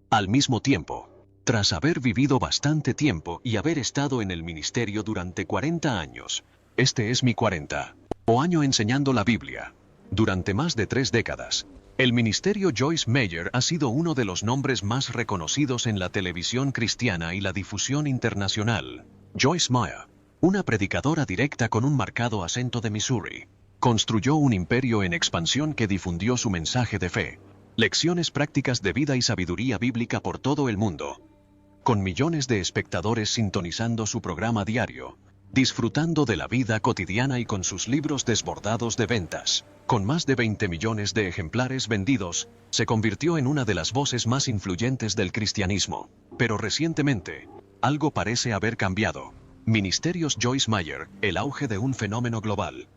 Al mismo tiempo, tras haber vivido bastante tiempo y haber estado en el ministerio durante 40 años, este es mi 40º año enseñando la Biblia. Durante más de 3 décadas, el ministerio Joyce Meyer ha sido uno de los nombres más reconocidos en la televisión cristiana y la difusión internacional. Joyce Meyer, una predicadora directa con un marcado acento de Missouri, construyó un imperio en expansión que difundió su mensaje de fe, lecciones prácticas de vida y sabiduría bíblica por todo el mundo. Con millones de espectadores sintonizando su programa diario, disfrutando de la vida cotidiana y con sus libros desbordados de ventas, con más de 20 millones de ejemplares vendidos, se convirtió en una de las voces más influyentes del cristianismo. Pero recientemente, algo parece haber cambiado. Ministerios Joyce Meyer, el auge de un fenómeno global.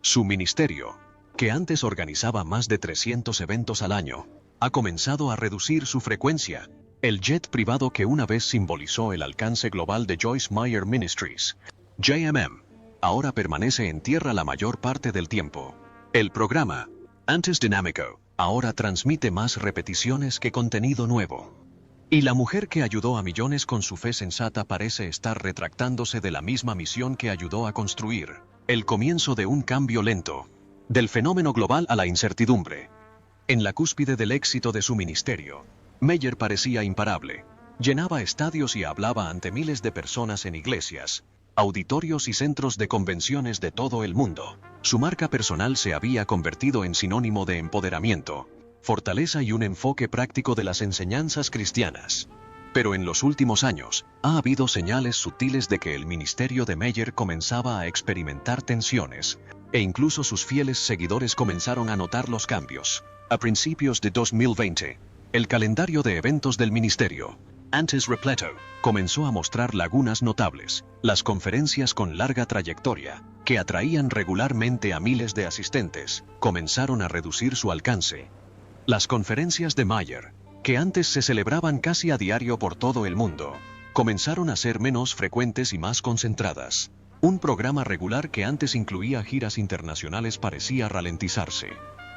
Su ministerio, que antes organizaba más de 300 eventos al año, ha comenzado a reducir su frecuencia. El jet privado que una vez simbolizó el alcance global de Joyce Meyer Ministries, JMM, ahora permanece en tierra la mayor parte del tiempo. El programa, antes dinámico, ahora transmite más repeticiones que contenido nuevo. Y la mujer que ayudó a millones con su fe sensata parece estar retractándose de la misma misión que ayudó a construir. El comienzo de un cambio lento, del fenómeno global a la incertidumbre. En la cúspide del éxito de su ministerio, Meyer parecía imparable. Llenaba estadios y hablaba ante miles de personas en iglesias, auditorios y centros de convenciones de todo el mundo. Su marca personal se había convertido en sinónimo de empoderamiento, fortaleza y un enfoque práctico de las enseñanzas cristianas. Pero en los últimos años, ha habido señales sutiles de que el ministerio de Meyer comenzaba a experimentar tensiones, e incluso sus fieles seguidores comenzaron a notar los cambios. A principios de 2020, el calendario de eventos del ministerio, antes repleto, comenzó a mostrar lagunas notables. Las conferencias con larga trayectoria, que atraían regularmente a miles de asistentes, comenzaron a reducir su alcance. Las conferencias de Meyer, que antes se celebraban casi a diario por todo el mundo, comenzaron a ser menos frecuentes y más concentradas. Un programa regular que antes incluía giras internacionales parecía ralentizarse.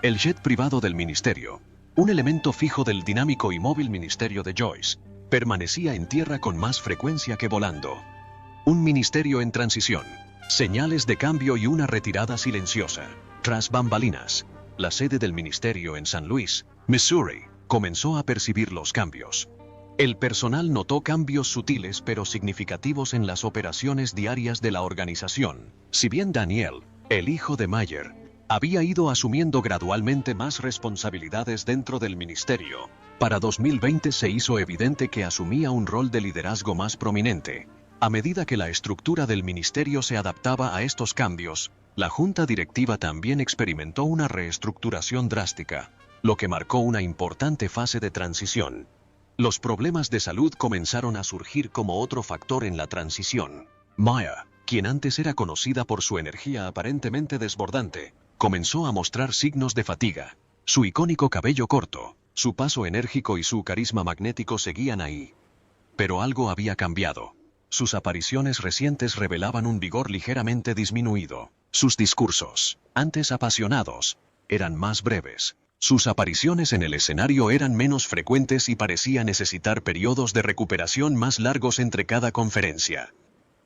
El jet privado del ministerio, un elemento fijo del dinámico y móvil ministerio de Joyce, permanecía en tierra con más frecuencia que volando. Un ministerio en transición, señales de cambio y una retirada silenciosa. Tras bambalinas, la sede del ministerio en San Luis, Missouri, comenzó a percibir los cambios. El personal notó cambios sutiles pero significativos en las operaciones diarias de la organización. Si bien Daniel, el hijo de Meyer, había ido asumiendo gradualmente más responsabilidades dentro del ministerio, para 2020 se hizo evidente que asumía un rol de liderazgo más prominente. A medida que la estructura del ministerio se adaptaba a estos cambios, la junta directiva también experimentó una reestructuración drástica, lo que marcó una importante fase de transición. Los problemas de salud comenzaron a surgir como otro factor en la transición. Maya, quien antes era conocida por su energía aparentemente desbordante, comenzó a mostrar signos de fatiga. Su icónico cabello corto, su paso enérgico y su carisma magnético seguían ahí. Pero algo había cambiado. Sus apariciones recientes revelaban un vigor ligeramente disminuido. Sus discursos, antes apasionados, eran más breves. Sus apariciones en el escenario eran menos frecuentes y parecía necesitar periodos de recuperación más largos entre cada conferencia.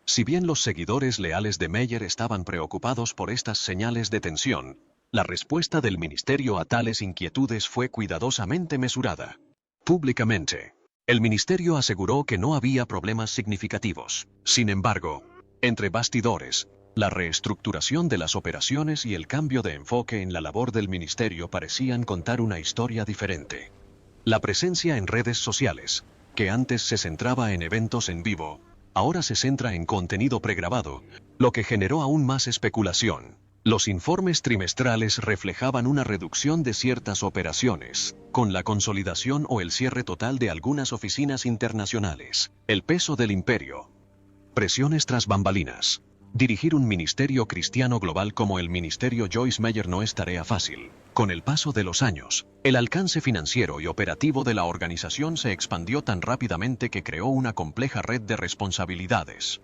Si bien los seguidores leales de Meyer estaban preocupados por estas señales de tensión, la respuesta del ministerio a tales inquietudes fue cuidadosamente mesurada. Públicamente, el ministerio aseguró que no había problemas significativos. Sin embargo, entre bastidores, la reestructuración de las operaciones y el cambio de enfoque en la labor del ministerio parecían contar una historia diferente. La presencia en redes sociales, que antes se centraba en eventos en vivo, ahora se centra en contenido pregrabado, lo que generó aún más especulación. Los informes trimestrales reflejaban una reducción de ciertas operaciones, con la consolidación o el cierre total de algunas oficinas internacionales. El peso del imperio. Presiones tras bambalinas. Dirigir un ministerio cristiano global como el ministerio Joyce Meyer no es tarea fácil. Con el paso de los años, el alcance financiero y operativo de la organización se expandió tan rápidamente que creó una compleja red de responsabilidades.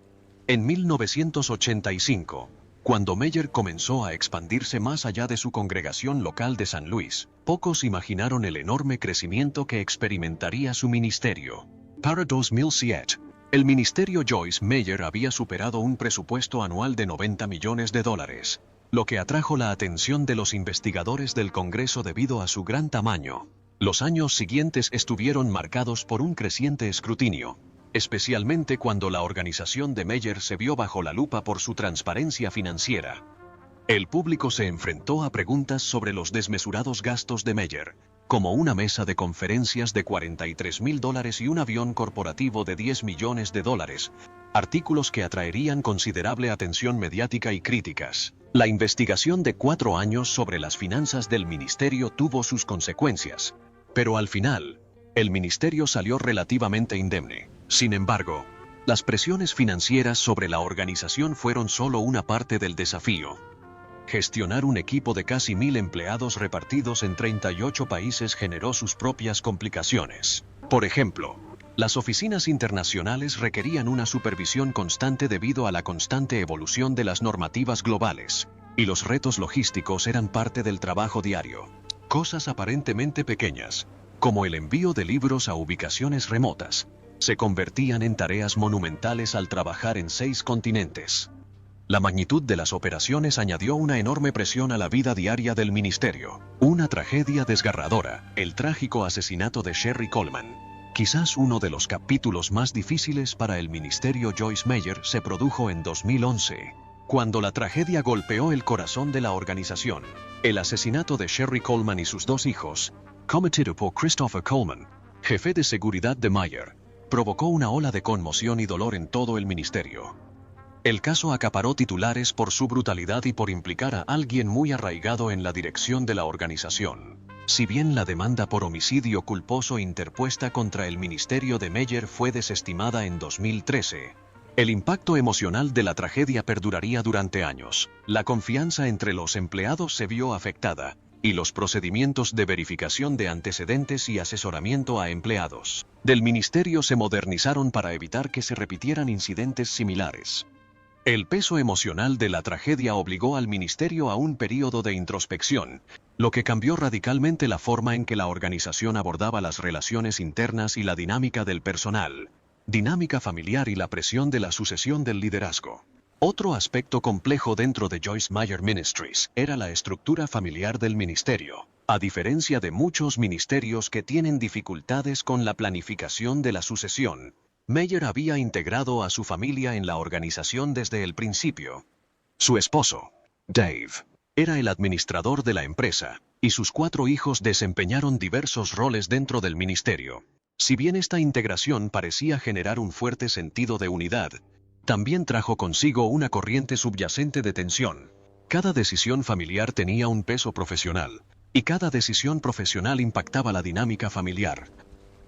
En 1985, Cuando Meyer comenzó a expandirse más allá de su congregación local de San Luis, pocos imaginaron el enorme crecimiento que experimentaría su ministerio. Para 2007, el ministerio Joyce Meyer había superado un presupuesto anual de $90 millones, lo que atrajo la atención de los investigadores del Congreso debido a su gran tamaño. Los años siguientes estuvieron marcados por un creciente escrutinio, especialmente cuando la organización de Meyer se vio bajo la lupa por su transparencia financiera. El público se enfrentó a preguntas sobre los desmesurados gastos de Meyer, como una mesa de conferencias de $43,000 y un avión corporativo de $10 millones, artículos que atraerían considerable atención mediática y críticas. La investigación de 4 años sobre las finanzas del ministerio tuvo sus consecuencias, pero al final, el ministerio salió relativamente indemne. Sin embargo, las presiones financieras sobre la organización fueron solo una parte del desafío. Gestionar un equipo de casi 1,000 empleados repartidos en 38 países generó sus propias complicaciones. Por ejemplo, las oficinas internacionales requerían una supervisión constante debido a la constante evolución de las normativas globales, y los retos logísticos eran parte del trabajo diario. Cosas aparentemente pequeñas, como el envío de libros a ubicaciones remotas, se convertían en tareas monumentales al trabajar en 6 continentes. La magnitud de las operaciones añadió una enorme presión a la vida diaria del ministerio. Una tragedia desgarradora, el trágico asesinato de Sherry Coleman. Quizás uno de los capítulos más difíciles para el ministerio Joyce Meyer se produjo en 2011, cuando la tragedia golpeó el corazón de la organización. El asesinato de Sherry Coleman y sus 2 hijos, cometido por Christopher Coleman, jefe de seguridad de Meyer, provocó una ola de conmoción y dolor en todo el ministerio. El caso acaparó titulares por su brutalidad y por implicar a alguien muy arraigado en la dirección de la organización. Si bien la demanda por homicidio culposo interpuesta contra el ministerio de Meyer fue desestimada en 2013, el impacto emocional de la tragedia perduraría durante años. La confianza entre los empleados se vio afectada, y los procedimientos de verificación de antecedentes y asesoramiento a empleados del ministerio se modernizaron para evitar que se repitieran incidentes similares. El peso emocional de la tragedia obligó al ministerio a un período de introspección, lo que cambió radicalmente la forma en que la organización abordaba las relaciones internas y la dinámica del personal, dinámica familiar y la presión de la sucesión del liderazgo. Otro aspecto complejo dentro de Joyce Meyer Ministries era la estructura familiar del ministerio. A diferencia de muchos ministerios que tienen dificultades con la planificación de la sucesión, Meyer había integrado a su familia en la organización desde el principio. Su esposo, Dave, era el administrador de la empresa, y sus 4 hijos desempeñaron diversos roles dentro del ministerio. Si bien esta integración parecía generar un fuerte sentido de unidad, también trajo consigo una corriente subyacente de tensión. Cada decisión familiar tenía un peso profesional, y cada decisión profesional impactaba la dinámica familiar.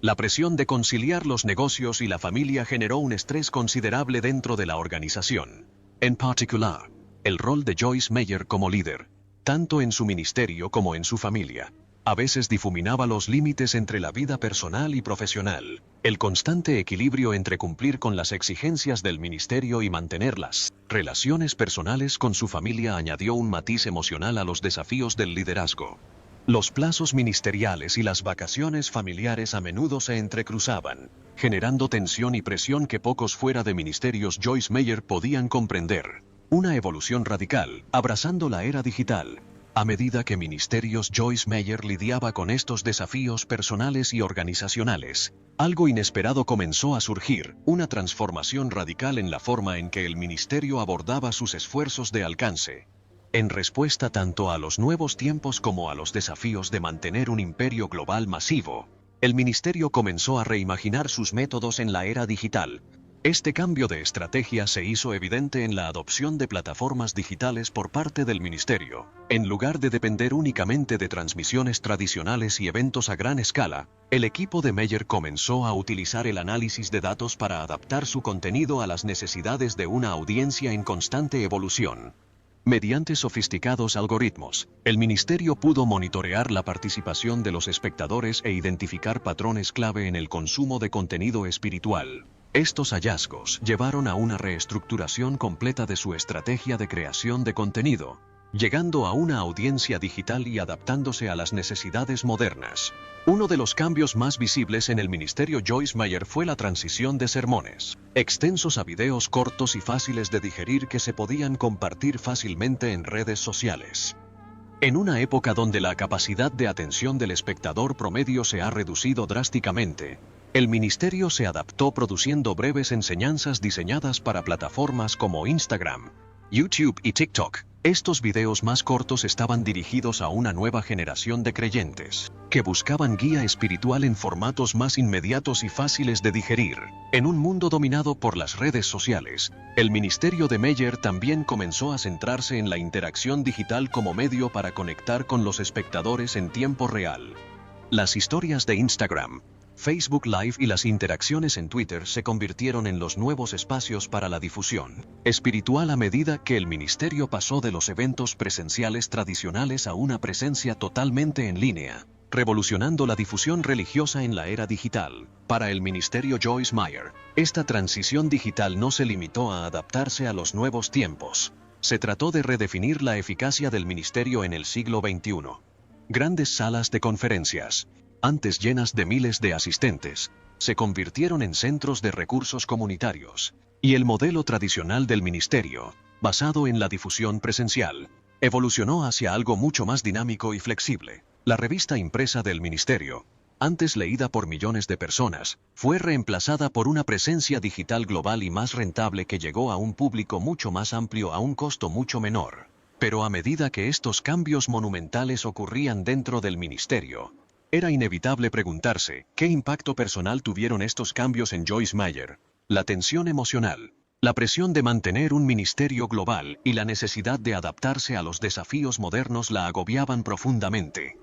La presión de conciliar los negocios y la familia generó un estrés considerable dentro de la organización. En particular, el rol de Joyce Meyer como líder, tanto en su ministerio como en su familia, a veces difuminaba los límites entre la vida personal y profesional. El constante equilibrio entre cumplir con las exigencias del ministerio y mantener las relaciones personales con su familia añadió un matiz emocional a los desafíos del liderazgo. Los plazos ministeriales y las vacaciones familiares a menudo se entrecruzaban, generando tensión y presión que pocos fuera de ministerios Joyce Meyer podían comprender. Una evolución radical, abrazando la era digital. A medida que ministerios Joyce Meyer lidiaba con estos desafíos personales y organizacionales, algo inesperado comenzó a surgir, una transformación radical en la forma en que el ministerio abordaba sus esfuerzos de alcance. En respuesta tanto a los nuevos tiempos como a los desafíos de mantener un imperio global masivo, el ministerio comenzó a reimaginar sus métodos en la era digital. Este cambio de estrategia se hizo evidente en la adopción de plataformas digitales por parte del ministerio. En lugar de depender únicamente de transmisiones tradicionales y eventos a gran escala, el equipo de Meyer comenzó a utilizar el análisis de datos para adaptar su contenido a las necesidades de una audiencia en constante evolución. Mediante sofisticados algoritmos, el ministerio pudo monitorear la participación de los espectadores e identificar patrones clave en el consumo de contenido espiritual. Estos hallazgos llevaron a una reestructuración completa de su estrategia de creación de contenido, llegando a una audiencia digital y adaptándose a las necesidades modernas. Uno de los cambios más visibles en el ministerio Joyce Meyer fue la transición de sermones extensos a videos cortos y fáciles de digerir que se podían compartir fácilmente en redes sociales. En una época donde la capacidad de atención del espectador promedio se ha reducido drásticamente, el ministerio se adaptó produciendo breves enseñanzas diseñadas para plataformas como Instagram, YouTube y TikTok. Estos videos más cortos estaban dirigidos a una nueva generación de creyentes, que buscaban guía espiritual en formatos más inmediatos y fáciles de digerir. En un mundo dominado por las redes sociales, el ministerio de Meyer también comenzó a centrarse en la interacción digital como medio para conectar con los espectadores en tiempo real. Las historias de Instagram, Facebook Live y las interacciones en Twitter se convirtieron en los nuevos espacios para la difusión espiritual a medida que el ministerio pasó de los eventos presenciales tradicionales a una presencia totalmente en línea, revolucionando la difusión religiosa en la era digital. Para el ministerio Joyce Meyer, esta transición digital no se limitó a adaptarse a los nuevos tiempos. Se trató de redefinir la eficacia del ministerio en el siglo XXI. Grandes salas de conferencias, antes llenas de miles de asistentes, se convirtieron en centros de recursos comunitarios, y el modelo tradicional del ministerio, basado en la difusión presencial, evolucionó hacia algo mucho más dinámico y flexible. La revista impresa del ministerio, antes leída por millones de personas, fue reemplazada por una presencia digital global y más rentable que llegó a un público mucho más amplio a un costo mucho menor. Pero a medida que estos cambios monumentales ocurrían dentro del ministerio, era inevitable preguntarse, ¿qué impacto personal tuvieron estos cambios en Joyce Meyer? La tensión emocional, la presión de mantener un ministerio global y la necesidad de adaptarse a los desafíos modernos la agobiaban profundamente.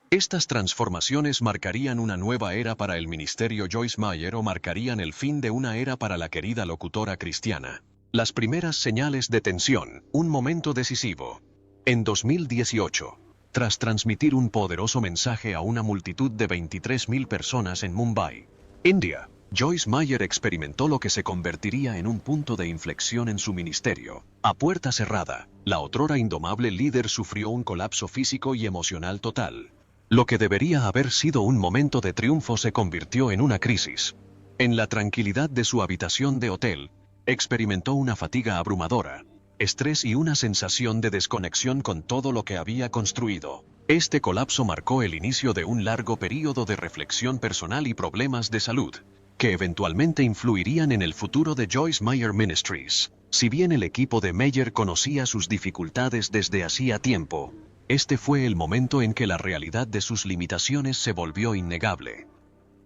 Estas transformaciones marcarían una nueva era para el ministerio Joyce Meyer o marcarían el fin de una era para la querida locutora cristiana. Las primeras señales de tensión, un momento decisivo. En 2018. Tras transmitir un poderoso mensaje a una multitud de 23.000 personas en Mumbai, India, Joyce Meyer experimentó lo que se convertiría en un punto de inflexión en su ministerio. A puerta cerrada, la otrora indomable líder sufrió un colapso físico y emocional total. Lo que debería haber sido un momento de triunfo se convirtió en una crisis. En la tranquilidad de su habitación de hotel, experimentó una fatiga abrumadora, estrés y una sensación de desconexión con todo lo que había construido. Este colapso marcó el inicio de un largo período de reflexión personal y problemas de salud, que eventualmente influirían en el futuro de Joyce Meyer Ministries. Si bien el equipo de Meyer conocía sus dificultades desde hacía tiempo, este fue el momento en que la realidad de sus limitaciones se volvió innegable.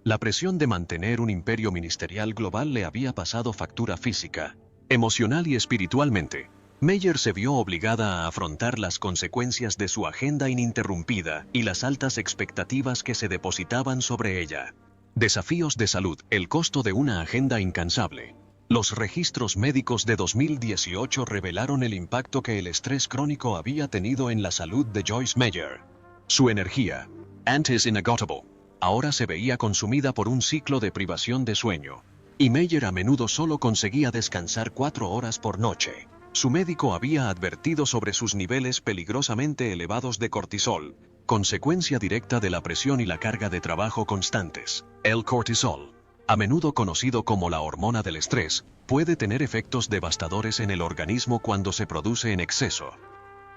La presión de mantener un imperio ministerial global le había pasado factura física, emocional y espiritualmente. Meyer se vio obligada a afrontar las consecuencias de su agenda ininterrumpida y las altas expectativas que se depositaban sobre ella. Desafíos de salud, el costo de una agenda incansable. Los registros médicos de 2018 revelaron el impacto que el estrés crónico había tenido en la salud de Joyce Meyer. Su energía, antes inagotable, ahora se veía consumida por un ciclo de privación de sueño, y Meyer a menudo solo conseguía descansar 4 horas por noche. Su médico había advertido sobre sus niveles peligrosamente elevados de cortisol, consecuencia directa de la presión y la carga de trabajo constantes. El cortisol, a menudo conocido como la hormona del estrés, puede tener efectos devastadores en el organismo cuando se produce en exceso.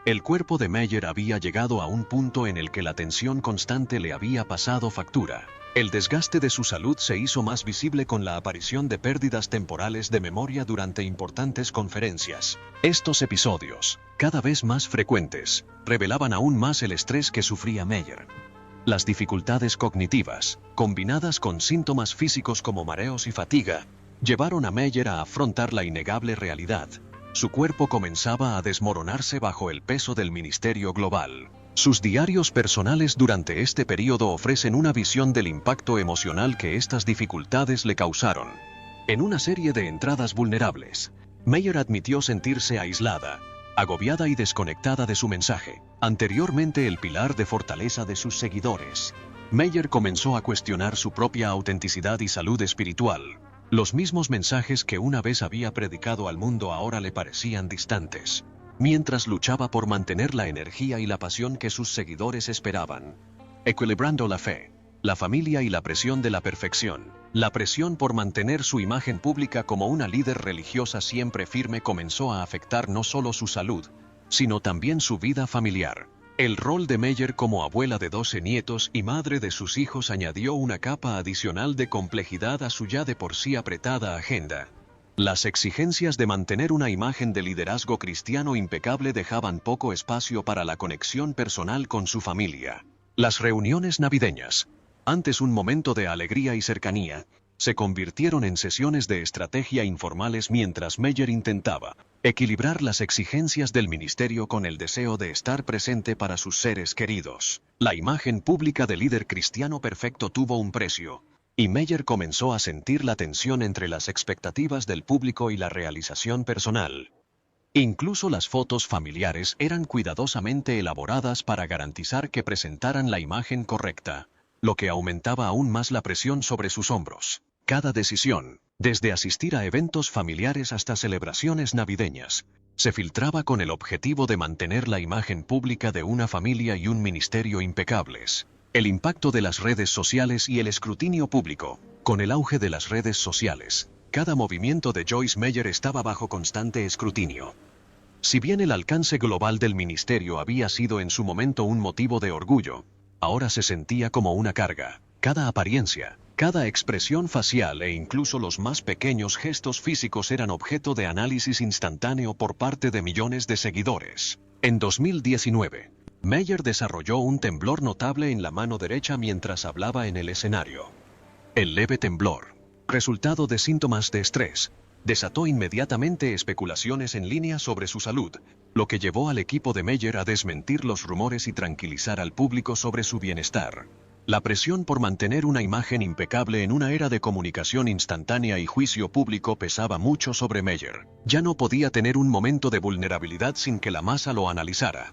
El cuerpo de Meyer había llegado a un punto en el que la tensión constante le había pasado factura. El desgaste de su salud se hizo más visible con la aparición de pérdidas temporales de memoria durante importantes conferencias. Estos episodios, cada vez más frecuentes, revelaban aún más el estrés que sufría Meyer. Las dificultades cognitivas, combinadas con síntomas físicos como mareos y fatiga, llevaron a Meyer a afrontar la innegable realidad. Su cuerpo comenzaba a desmoronarse bajo el peso del ministerio global. Sus diarios personales durante este periodo ofrecen una visión del impacto emocional que estas dificultades le causaron. En una serie de entradas vulnerables, Meyer admitió sentirse aislada, agobiada y desconectada de su mensaje, anteriormente el pilar de fortaleza de sus seguidores. Meyer comenzó a cuestionar su propia autenticidad y salud espiritual. Los mismos mensajes que una vez había predicado al mundo ahora le parecían distantes, mientras luchaba por mantener la energía y la pasión que sus seguidores esperaban. Equilibrando la fe, la familia y la presión de la perfección. La presión por mantener su imagen pública como una líder religiosa siempre firme comenzó a afectar no solo su salud, sino también su vida familiar. El rol de Meyer como abuela de 12 nietos y madre de sus hijos añadió una capa adicional de complejidad a su ya de por sí apretada agenda. Las exigencias de mantener una imagen de liderazgo cristiano impecable dejaban poco espacio para la conexión personal con su familia. Las reuniones navideñas, antes un momento de alegría y cercanía, se convirtieron en sesiones de estrategia informales mientras Meyer intentaba equilibrar las exigencias del ministerio con el deseo de estar presente para sus seres queridos. La imagen pública de líder cristiano perfecto tuvo un precio, y Meyer comenzó a sentir la tensión entre las expectativas del público y la realización personal. Incluso las fotos familiares eran cuidadosamente elaboradas para garantizar que presentaran la imagen correcta, lo que aumentaba aún más la presión sobre sus hombros. Cada decisión, desde asistir a eventos familiares hasta celebraciones navideñas, se filtraba con el objetivo de mantener la imagen pública de una familia y un ministerio impecables. El impacto de las redes sociales y el escrutinio público. Con el auge de las redes sociales, cada movimiento de Joyce Meyer estaba bajo constante escrutinio. Si bien el alcance global del ministerio había sido en su momento un motivo de orgullo, ahora se sentía como una carga. Cada apariencia, cada expresión facial e incluso los más pequeños gestos físicos eran objeto de análisis instantáneo por parte de millones de seguidores. En 2019, Meyer desarrolló un temblor notable en la mano derecha mientras hablaba en el escenario. El leve temblor, resultado de síntomas de estrés, desató inmediatamente especulaciones en línea sobre su salud, lo que llevó al equipo de Meyer a desmentir los rumores y tranquilizar al público sobre su bienestar. La presión por mantener una imagen impecable en una era de comunicación instantánea y juicio público pesaba mucho sobre Meyer. Ya no podía tener un momento de vulnerabilidad sin que la masa lo analizara.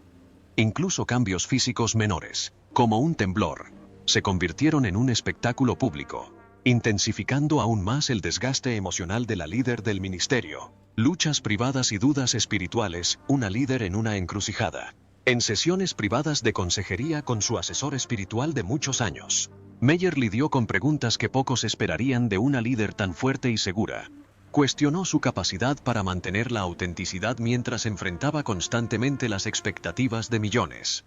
Incluso cambios físicos menores, como un temblor, se convirtieron en un espectáculo público, intensificando aún más el desgaste emocional de la líder del ministerio. Luchas privadas y dudas espirituales, una líder en una encrucijada. En sesiones privadas de consejería con su asesor espiritual de muchos años, Meyer lidió con preguntas que pocos esperarían de una líder tan fuerte y segura. Cuestionó su capacidad para mantener la autenticidad mientras enfrentaba constantemente las expectativas de millones.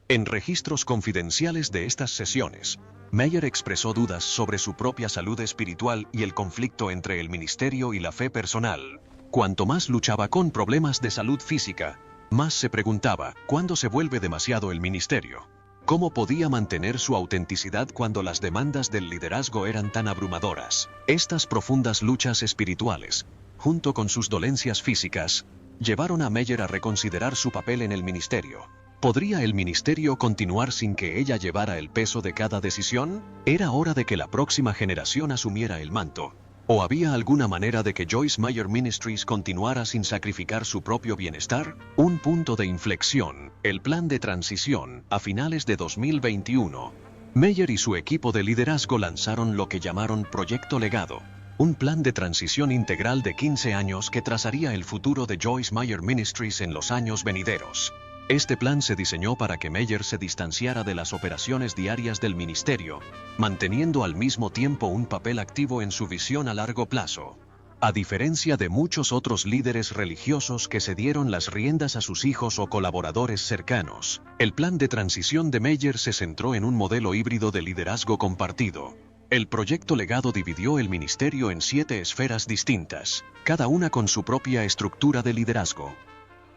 En registros confidenciales de estas sesiones, Meyer expresó dudas sobre su propia salud espiritual y el conflicto entre el ministerio y la fe personal. Cuanto más luchaba con problemas de salud física, más se preguntaba, ¿cuándo se vuelve demasiado el ministerio? ¿Cómo podía mantener su autenticidad cuando las demandas del liderazgo eran tan abrumadoras? Estas profundas luchas espirituales, junto con sus dolencias físicas, llevaron a Meyer a reconsiderar su papel en el ministerio. ¿Podría el ministerio continuar sin que ella llevara el peso de cada decisión? ¿Era hora de que la próxima generación asumiera el manto? ¿O había alguna manera de que Joyce Meyer Ministries continuara sin sacrificar su propio bienestar? Un punto de inflexión, el plan de transición. A finales de 2021, Meyer y su equipo de liderazgo lanzaron lo que llamaron Proyecto Legado, un plan de transición integral de 15 años que trazaría el futuro de Joyce Meyer Ministries en los años venideros. Este plan se diseñó para que Meyer se distanciara de las operaciones diarias del ministerio, manteniendo al mismo tiempo un papel activo en su visión a largo plazo. A diferencia de muchos otros líderes religiosos que cedieron las riendas a sus hijos o colaboradores cercanos, el plan de transición de Meyer se centró en un modelo híbrido de liderazgo compartido. El proyecto Legado dividió el ministerio en 7 esferas distintas, cada una con su propia estructura de liderazgo.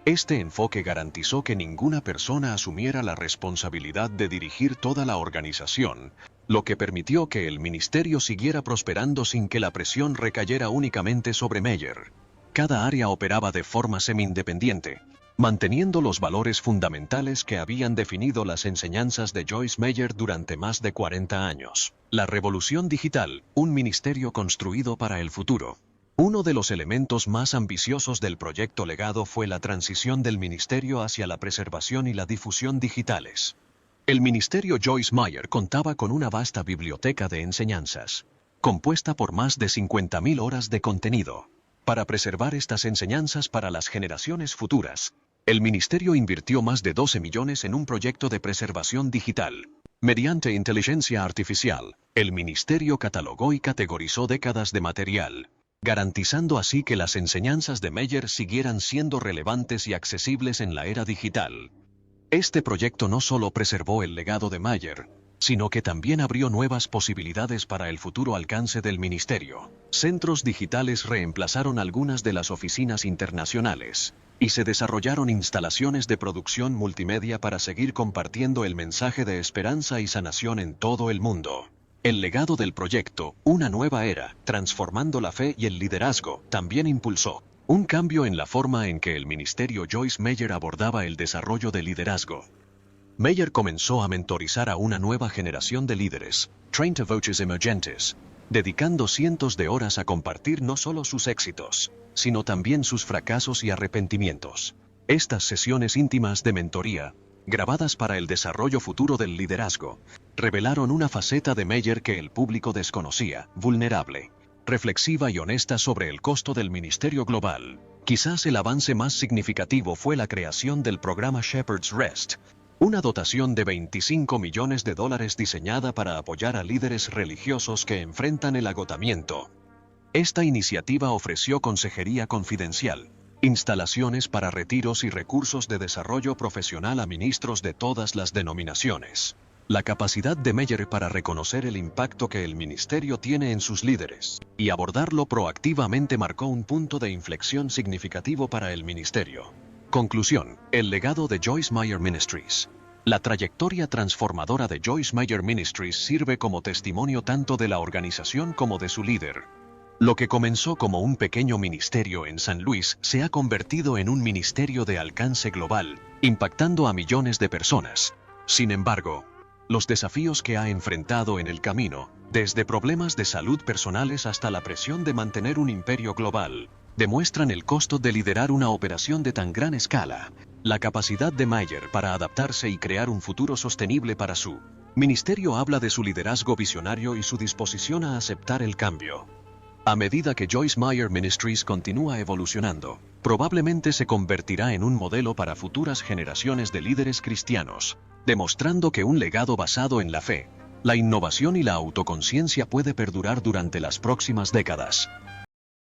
Este enfoque garantizó que ninguna persona asumiera la responsabilidad de dirigir toda la organización, lo que permitió que el ministerio siguiera prosperando sin que la presión recayera únicamente sobre Meyer. Cada área operaba de forma semi-independiente, manteniendo los valores fundamentales que habían definido las enseñanzas de Joyce Meyer durante más de 40 años. La revolución digital, un ministerio construido para el futuro. Uno de los elementos más ambiciosos del proyecto Legado fue la transición del ministerio hacia la preservación y la difusión digitales. El ministerio Joyce Meyer contaba con una vasta biblioteca de enseñanzas, compuesta por más de 50.000 horas de contenido. Para preservar estas enseñanzas para las generaciones futuras, el ministerio invirtió más de 12 millones en un proyecto de preservación digital. Mediante inteligencia artificial, el ministerio catalogó y categorizó décadas de material, garantizando así que las enseñanzas de Meyer siguieran siendo relevantes y accesibles en la era digital. Este proyecto no solo preservó el legado de Meyer, sino que también abrió nuevas posibilidades para el futuro alcance del ministerio. Centros digitales reemplazaron algunas de las oficinas internacionales, y se desarrollaron instalaciones de producción multimedia para seguir compartiendo el mensaje de esperanza y sanación en todo el mundo. El legado del proyecto, Una nueva era, transformando la fe y el liderazgo, también impulsó un cambio en la forma en que el ministerio Joyce Meyer abordaba el desarrollo de liderazgo. Meyer comenzó a mentorizar a una nueva generación de líderes, Train to Voices Emergentes, dedicando cientos de horas a compartir no solo sus éxitos, sino también sus fracasos y arrepentimientos. Estas sesiones íntimas de mentoría, grabadas para el desarrollo futuro del liderazgo, revelaron una faceta de Meyer que el público desconocía, vulnerable, reflexiva y honesta sobre el costo del ministerio global. Quizás el avance más significativo fue la creación del programa Shepherd's Rest, una dotación de $25 millones diseñada para apoyar a líderes religiosos que enfrentan el agotamiento. Esta iniciativa ofreció consejería confidencial, instalaciones para retiros y recursos de desarrollo profesional a ministros de todas las denominaciones. La capacidad de Meyer para reconocer el impacto que el ministerio tiene en sus líderes y abordarlo proactivamente marcó un punto de inflexión significativo para el ministerio. Conclusión: el legado de Joyce Meyer Ministries. La trayectoria transformadora de Joyce Meyer Ministries sirve como testimonio tanto de la organización como de su líder. Lo que comenzó como un pequeño ministerio en San Luis se ha convertido en un ministerio de alcance global, impactando a millones de personas. Sin embargo, los desafíos que ha enfrentado en el camino, desde problemas de salud personales hasta la presión de mantener un imperio global, demuestran el costo de liderar una operación de tan gran escala. La capacidad de Meyer para adaptarse y crear un futuro sostenible para su ministerio habla de su liderazgo visionario y su disposición a aceptar el cambio. A medida que Joyce Meyer Ministries continúa evolucionando, probablemente se convertirá en un modelo para futuras generaciones de líderes cristianos, demostrando que un legado basado en la fe, la innovación y la autoconciencia puede perdurar durante las próximas décadas.